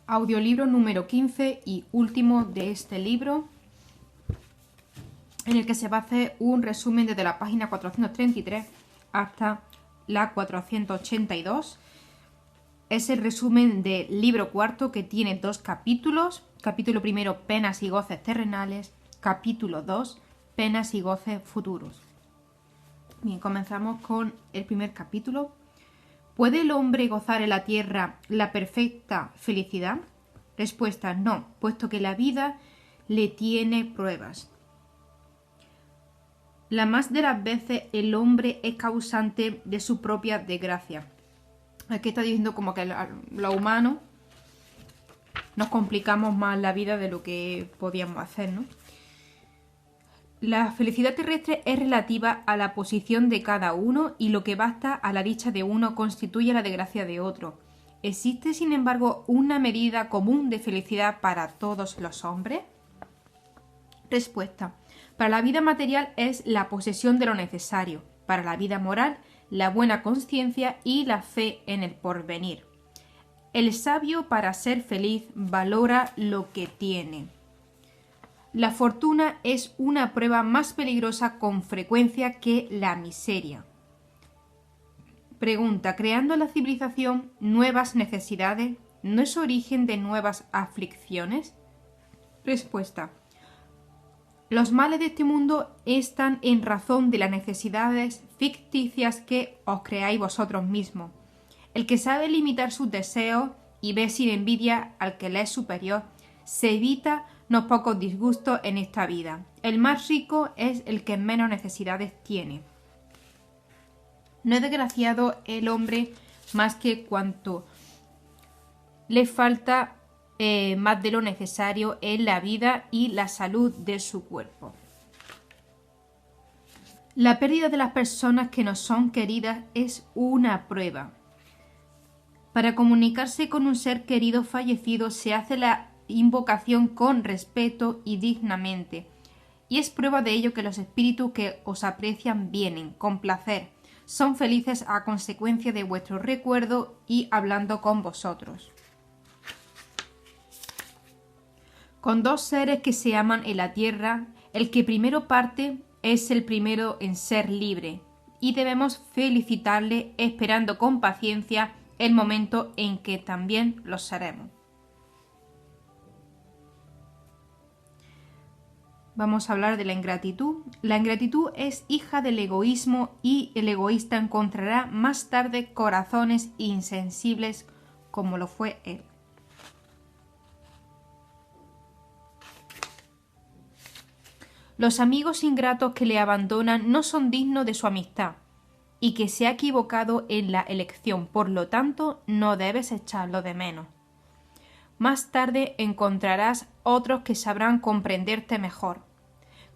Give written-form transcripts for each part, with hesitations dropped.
Audiolibro número 15 y último de este libro, en el que se va a hacer un resumen desde la página 433 hasta la 482. Es el resumen del libro cuarto, que tiene 2 capítulos. Capítulo primero, penas y goces terrenales. Capítulo 2, penas y goces futuros. Bien, comenzamos con el primer capítulo. ¿Puede el hombre gozar en la tierra la perfecta felicidad? Respuesta: no, puesto que la vida le tiene pruebas. La más de las veces el hombre es causante de su propia desgracia. Aquí está diciendo como que los humanos nos complicamos más la vida de lo que podíamos hacer, ¿no? La felicidad terrestre es relativa a la posición de cada uno, y lo que basta a la dicha de uno constituye la desgracia de otro. ¿Existe, sin embargo, una medida común de felicidad para todos los hombres? Respuesta: para la vida material es la posesión de lo necesario, para la vida moral la buena conciencia y la fe en el porvenir. El sabio, para ser feliz, valora lo que tiene. La fortuna es una prueba más peligrosa con frecuencia que la miseria. Pregunta: ¿creando la civilización nuevas necesidades no es origen de nuevas aflicciones? Respuesta: los males de este mundo están en razón de las necesidades ficticias que os creáis vosotros mismos. El que sabe limitar sus deseos y ve sin envidia al que le es superior, se evita no pocos disgustos en esta vida. El más rico es el que menos necesidades tiene. No es desgraciado el hombre más que cuanto le falta más de lo necesario en la vida y la salud de su cuerpo. La pérdida de las personas que nos son queridas es una prueba. Para comunicarse con un ser querido fallecido se hace la invocación con respeto y dignamente, y es prueba de ello que los espíritus que os aprecian vienen con placer, son felices a consecuencia de vuestro recuerdo y hablando con vosotros. Con dos seres que se aman en la tierra, el que primero parte es el primero en ser libre, y debemos felicitarle esperando con paciencia el momento en que también lo seremos. Vamos a hablar de la ingratitud. La ingratitud es hija del egoísmo, y el egoísta encontrará más tarde corazones insensibles como lo fue él. Los amigos ingratos que le abandonan no son dignos de su amistad, y que se ha equivocado en la elección, por lo tanto no debes echarlo de menos. Más tarde encontrarás otros que sabrán comprenderte mejor.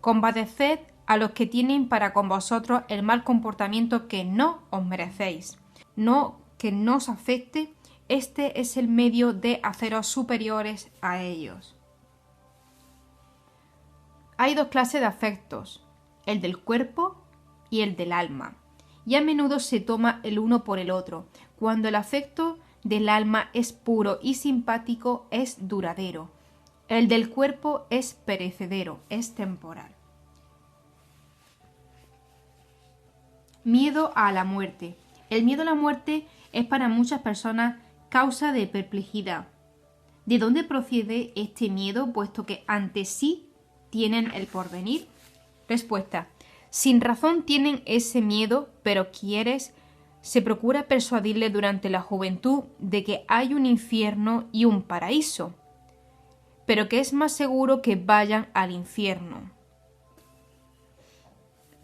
Compadeced a los que tienen para con vosotros el mal comportamiento que no os merecéis. No que no os afecte, este es el medio de haceros superiores a ellos. Hay 2 clases de afectos, el del cuerpo y el del alma, y a menudo se toma el uno por el otro. Cuando el afecto del alma es puro y simpático, es duradero. El del cuerpo es perecedero, es temporal. Miedo a la muerte. El miedo a la muerte es para muchas personas causa de perplejidad. ¿De dónde procede este miedo, puesto que ante sí tienen el porvenir? Respuesta: sin razón tienen ese miedo, pero se procura persuadirle durante la juventud de que hay un infierno y un paraíso, pero que es más seguro que vayan al infierno,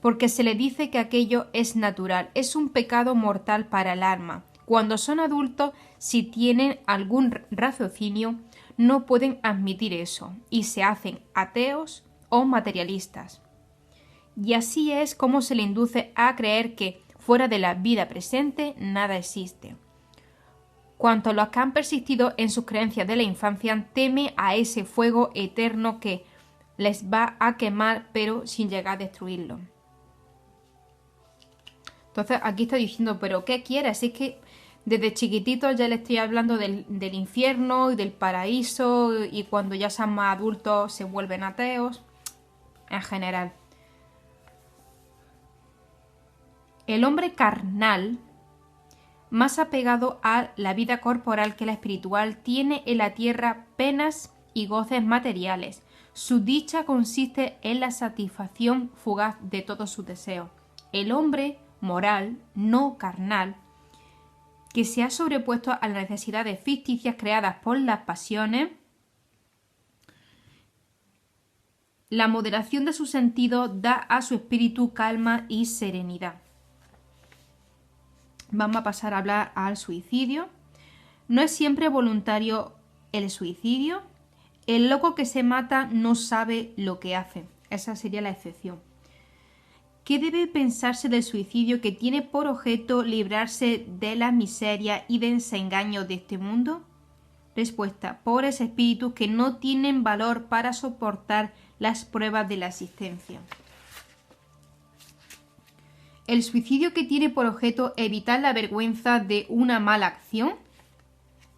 porque se le dice que aquello es natural, es un pecado mortal para el alma. Cuando son adultos, si tienen algún raciocinio, no pueden admitir eso, y se hacen ateos o materialistas. Y así es como se le induce a creer que fuera de la vida presente nada existe. Cuanto a los que han persistido en sus creencias de la infancia, teme a ese fuego eterno que les va a quemar, pero sin llegar a destruirlo. Entonces aquí está diciendo: ¿pero qué quieres? Es que Desde chiquititos ya les estoy hablando del infierno y del paraíso, y cuando ya son más adultos se vuelven ateos, en general. El hombre carnal, más apegado a la vida corporal que la espiritual, tiene en la tierra penas y goces materiales. Su dicha consiste en la satisfacción fugaz de todos sus deseos. El hombre moral, no carnal, que se ha sobrepuesto a las necesidades ficticias creadas por las pasiones, la moderación de sus sentidos da a su espíritu calma y serenidad. Vamos a pasar a hablar al suicidio. No es siempre voluntario el suicidio. El loco que se mata no sabe lo que hace. Esa sería la excepción. ¿Qué debe pensarse del suicidio que tiene por objeto librarse de la miseria y desengaño de este mundo? Respuesta: pobres espíritus que no tienen valor para soportar las pruebas de la existencia. ¿El suicidio que tiene por objeto evitar la vergüenza de una mala acción?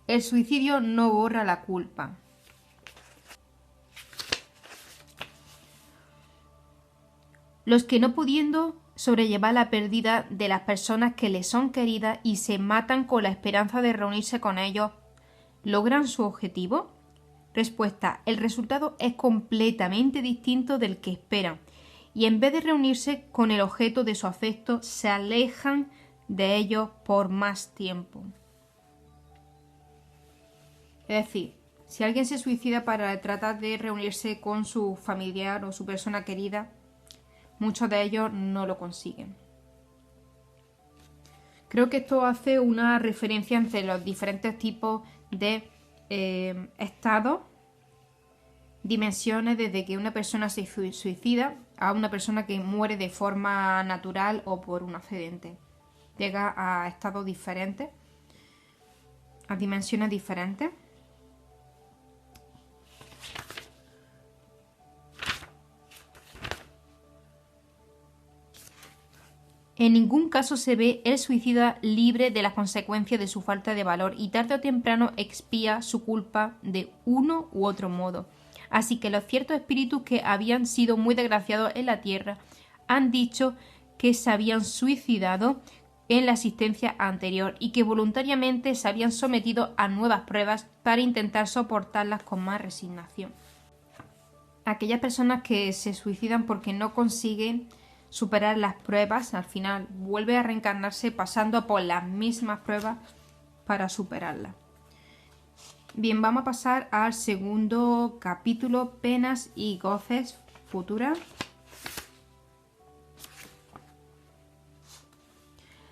El suicidio no borra la culpa. Los que no pudiendo sobrellevar la pérdida de las personas que les son queridas y se matan con la esperanza de reunirse con ellos, ¿logran su objetivo? Respuesta: el resultado es completamente distinto del que esperan, y en vez de reunirse con el objeto de su afecto, se alejan de ellos por más tiempo. Es decir, si alguien se suicida para tratar de reunirse con su familiar o su persona querida, muchos de ellos no lo consiguen. Creo que esto hace una referencia entre los diferentes tipos de estados, dimensiones, desde que una persona se suicida a una persona que muere de forma natural o por un accidente. Llega a estados diferentes, a dimensiones diferentes. En ningún caso se ve el suicida libre de las consecuencias de su falta de valor, y tarde o temprano expía su culpa de uno u otro modo. Así que los ciertos espíritus que habían sido muy desgraciados en la tierra han dicho que se habían suicidado en la existencia anterior y que voluntariamente se habían sometido a nuevas pruebas para intentar soportarlas con más resignación. Aquellas personas que se suicidan porque no consiguen superar las pruebas, al final vuelve a reencarnarse pasando por las mismas pruebas para superarlas. Bien, vamos a pasar al segundo capítulo, penas y goces futuras.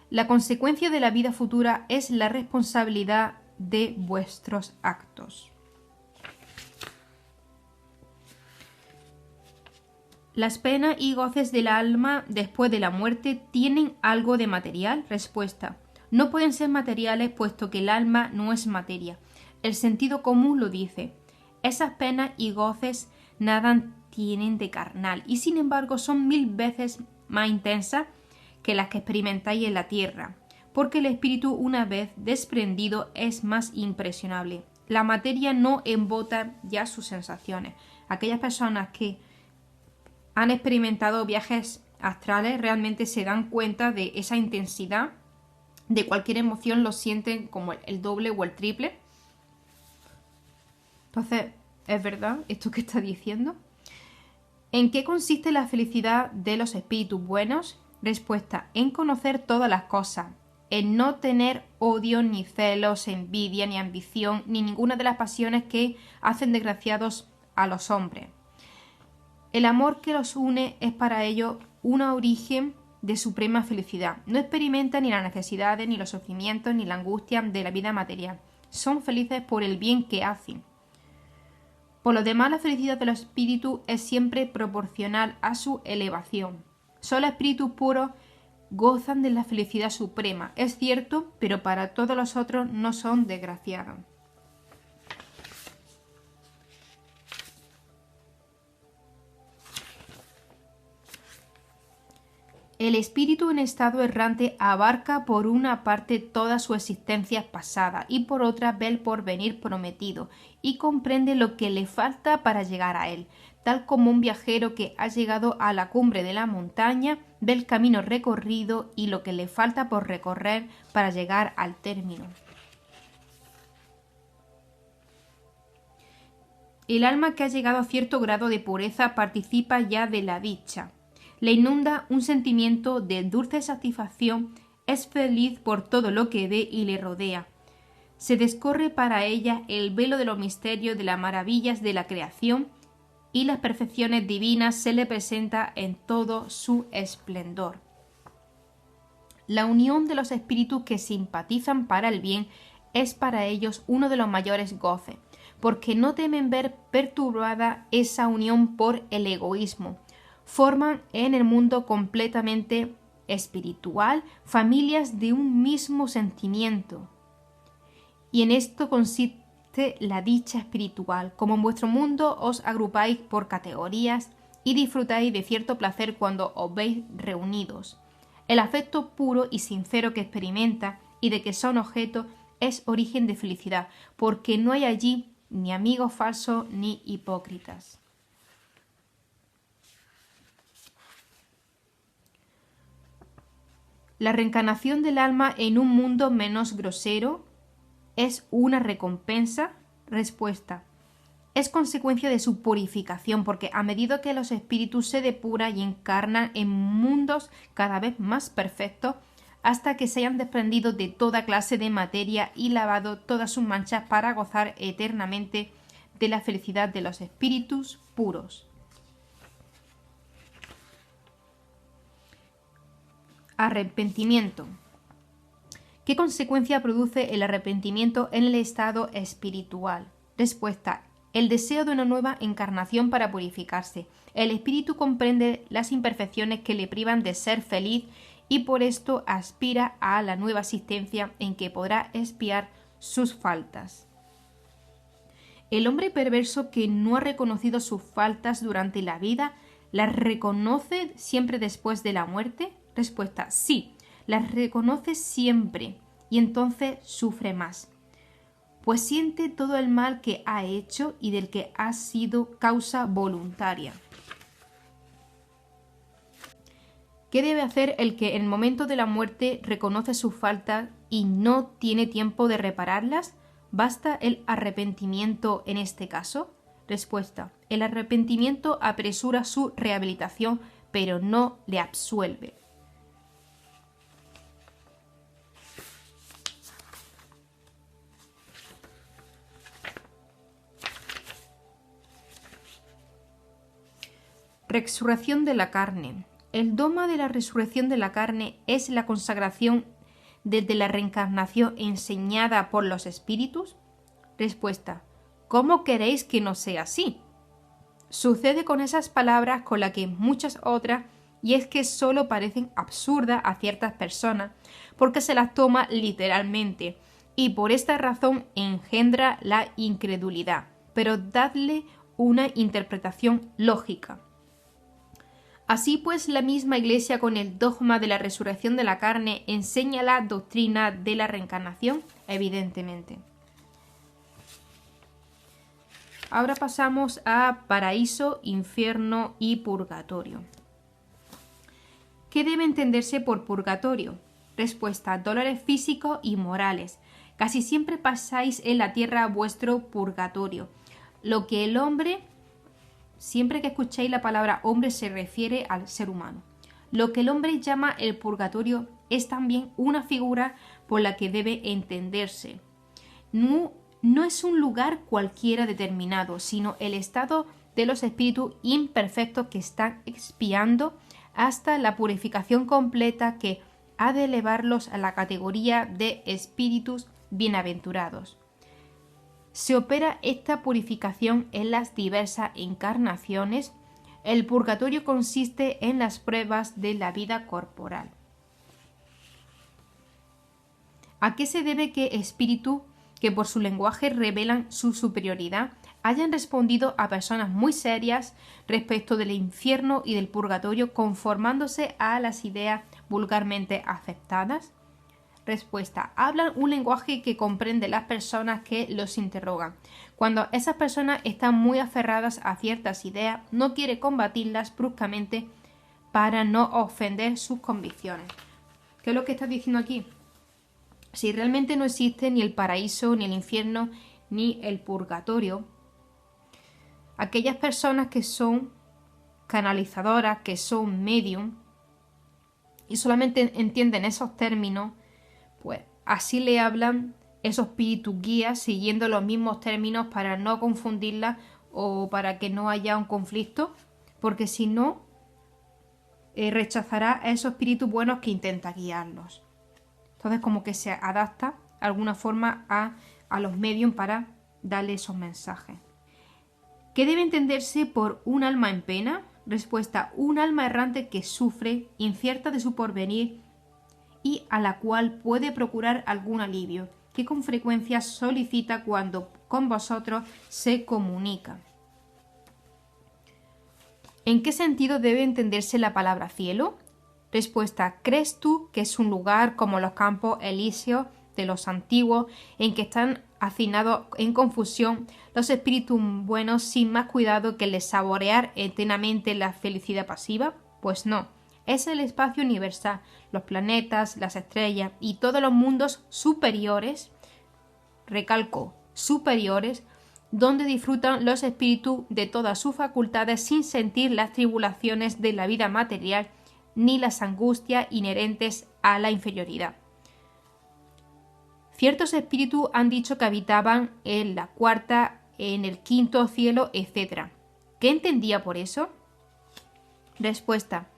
La consecuencia de la vida futura es la responsabilidad de vuestros actos. ¿Las penas y goces del alma después de la muerte tienen algo de material? Respuesta: no pueden ser materiales, puesto que el alma no es materia. El sentido común lo dice. Esas penas y goces nada tienen de carnal, y sin embargo son 1000 veces más intensas que las que experimentáis en la tierra, porque el espíritu, una vez desprendido, es más impresionable. La materia no embota ya sus sensaciones. Aquellas personas que han experimentado viajes astrales realmente se dan cuenta de esa intensidad de cualquier emoción, lo sienten como el doble o el triple. Entonces, ¿es verdad esto que está diciendo? ¿En qué consiste la felicidad de los espíritus buenos? Respuesta: en conocer todas las cosas, en no tener odio, ni celos, envidia, ni ambición, ni ninguna de las pasiones que hacen desgraciados a los hombres. El amor que los une es para ellos un origen de suprema felicidad. No experimentan ni las necesidades, ni los sufrimientos, ni la angustia de la vida material. Son felices por el bien que hacen. Por lo demás, la felicidad de los espíritus es siempre proporcional a su elevación. Solo espíritus puros gozan de la felicidad suprema. Es cierto, pero para todos los otros no son desgraciados. El espíritu en estado errante abarca por una parte toda su existencia pasada y por otra ve el porvenir prometido y comprende lo que le falta para llegar a él, tal como un viajero que ha llegado a la cumbre de la montaña ve el camino recorrido y lo que le falta por recorrer para llegar al término. El alma que ha llegado a cierto grado de pureza participa ya de la dicha. Le inunda un sentimiento de dulce satisfacción, es feliz por todo lo que ve y le rodea. Se descorre para ella el velo de los misterios de las maravillas de la creación y las perfecciones divinas se le presenta en todo su esplendor. La unión de los espíritus que simpatizan para el bien es para ellos uno de los mayores goces, porque no temen ver perturbada esa unión por el egoísmo. Forman en el mundo completamente espiritual familias de un mismo sentimiento. Y en esto consiste la dicha espiritual. Como en vuestro mundo os agrupáis por categorías y disfrutáis de cierto placer cuando os veis reunidos. El afecto puro y sincero que experimenta y de que son objeto es origen de felicidad, porque no hay allí ni amigos falsos ni hipócritas. La reencarnación del alma en un mundo menos grosero es una recompensa. Respuesta. Es consecuencia de su purificación, porque a medida que los espíritus se depuran y encarnan en mundos cada vez más perfectos, hasta que se hayan desprendido de toda clase de materia y lavado todas sus manchas para gozar eternamente de la felicidad de los espíritus puros. Arrepentimiento. ¿Qué consecuencia produce el arrepentimiento en el estado espiritual? Respuesta. El deseo de una nueva encarnación para purificarse. El espíritu comprende las imperfecciones que le privan de ser feliz y por esto aspira a la nueva existencia en que podrá expiar sus faltas. El hombre perverso que no ha reconocido sus faltas durante la vida, ¿las reconoce siempre después de la muerte? Respuesta. Sí, las reconoce siempre y entonces sufre más, pues siente todo el mal que ha hecho y del que ha sido causa voluntaria. ¿Qué debe hacer el que en el momento de la muerte reconoce sus faltas y no tiene tiempo de repararlas? ¿Basta el arrepentimiento en este caso? Respuesta. El arrepentimiento apresura su rehabilitación, pero no le absuelve. Resurrección de la carne. El dogma de la resurrección de la carne es la consagración desde la reencarnación enseñada por los espíritus. Respuesta. ¿Cómo queréis que no sea así? Sucede con esas palabras con las que muchas otras, y es que solo parecen absurdas a ciertas personas porque se las toma literalmente y por esta razón engendra la incredulidad, pero dadle una interpretación lógica. Así pues, la misma Iglesia con el dogma de la resurrección de la carne enseña la doctrina de la reencarnación, evidentemente. Ahora pasamos a paraíso, infierno y purgatorio. ¿Qué debe entenderse por purgatorio? Respuesta: dolores físicos y morales. Casi siempre pasáis en la tierra vuestro purgatorio. Lo que el hombre... Siempre que escuchéis la palabra hombre se refiere al ser humano. Lo que el hombre llama el purgatorio es también una figura por la que debe entenderse. No es un lugar cualquiera determinado, sino el estado de los espíritus imperfectos que están expiando hasta la purificación completa que ha de elevarlos a la categoría de espíritus bienaventurados. Se opera esta purificación en las diversas encarnaciones. El purgatorio consiste en las pruebas de la vida corporal. ¿A qué se debe que espíritus que por su lenguaje revelan su superioridad hayan respondido a personas muy serias respecto del infierno y del purgatorio, conformándose a las ideas vulgarmente aceptadas? Respuesta. Hablan un lenguaje que comprende las personas que los interrogan. Cuando esas personas están muy aferradas a ciertas ideas, no quiere combatirlas bruscamente para no ofender sus convicciones. ¿Qué es lo que está diciendo aquí? Si realmente no existe ni el paraíso, ni el infierno, ni el purgatorio, aquellas personas que son canalizadoras, que son medium, y solamente entienden esos términos, pues así le hablan esos espíritus guías siguiendo los mismos términos para no confundirlas o para que no haya un conflicto, porque si no, rechazará a esos espíritus buenos que intenta guiarlos. Entonces como que se adapta de alguna forma a los medios para darle esos mensajes. ¿Qué debe entenderse por un alma en pena? Respuesta. Un alma errante que sufre, incierta de su porvenir y a la cual puede procurar algún alivio, que con frecuencia solicita cuando con vosotros se comunica. ¿En qué sentido debe entenderse la palabra cielo? Respuesta. ¿Crees tú que es un lugar como los campos elíseos de los antiguos, en que están hacinados en confusión los espíritus buenos sin más cuidado que el de saborear eternamente la felicidad pasiva? Pues no. Es el espacio universal, los planetas, las estrellas y todos los mundos superiores, recalco, superiores, donde disfrutan los espíritus de todas sus facultades sin sentir las tribulaciones de la vida material ni las angustias inherentes a la inferioridad. Ciertos espíritus han dicho que habitaban en la cuarta, en el quinto cielo, etc. ¿Qué entendía por eso? Respuesta.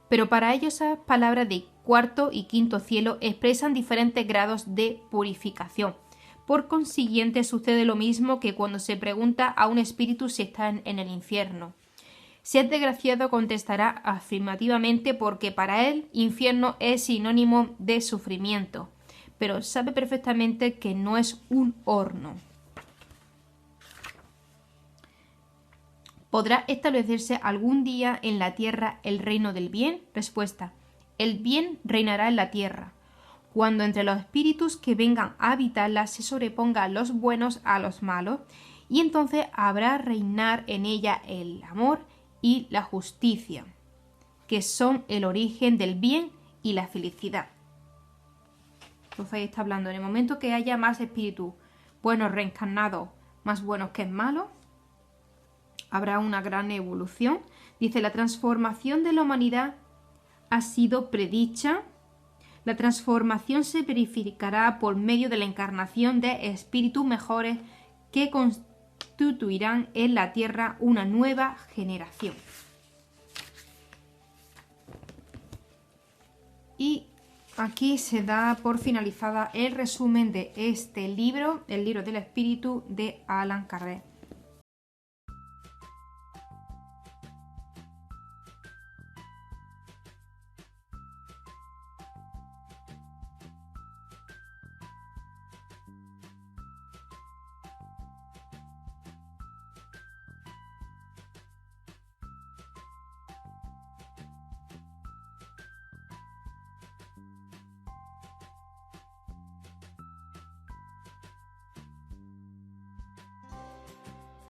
Pero para ellos esas palabras de cuarto y quinto cielo expresan diferentes grados de purificación. Por consiguiente, sucede lo mismo que cuando se pregunta a un espíritu si está en el infierno. Si es desgraciado, contestará afirmativamente porque para él infierno es sinónimo de sufrimiento, pero sabe perfectamente que no es un horno. ¿Podrá establecerse algún día en la tierra el reino del bien? Respuesta. El bien reinará en la tierra, cuando entre los espíritus que vengan a habitarla se sobrepongan los buenos a los malos, y entonces habrá reinar en ella el amor y la justicia, que son el origen del bien y la felicidad. Entonces ahí está hablando, en el momento que haya más espíritus buenos reencarnados, más buenos que malos, habrá una gran evolución. Dice, la transformación de la humanidad ha sido predicha. La transformación se verificará por medio de la encarnación de espíritus mejores que constituirán en la tierra una nueva generación. Y aquí se da por finalizada el resumen de este libro, el libro del espíritu de Allan Kardec.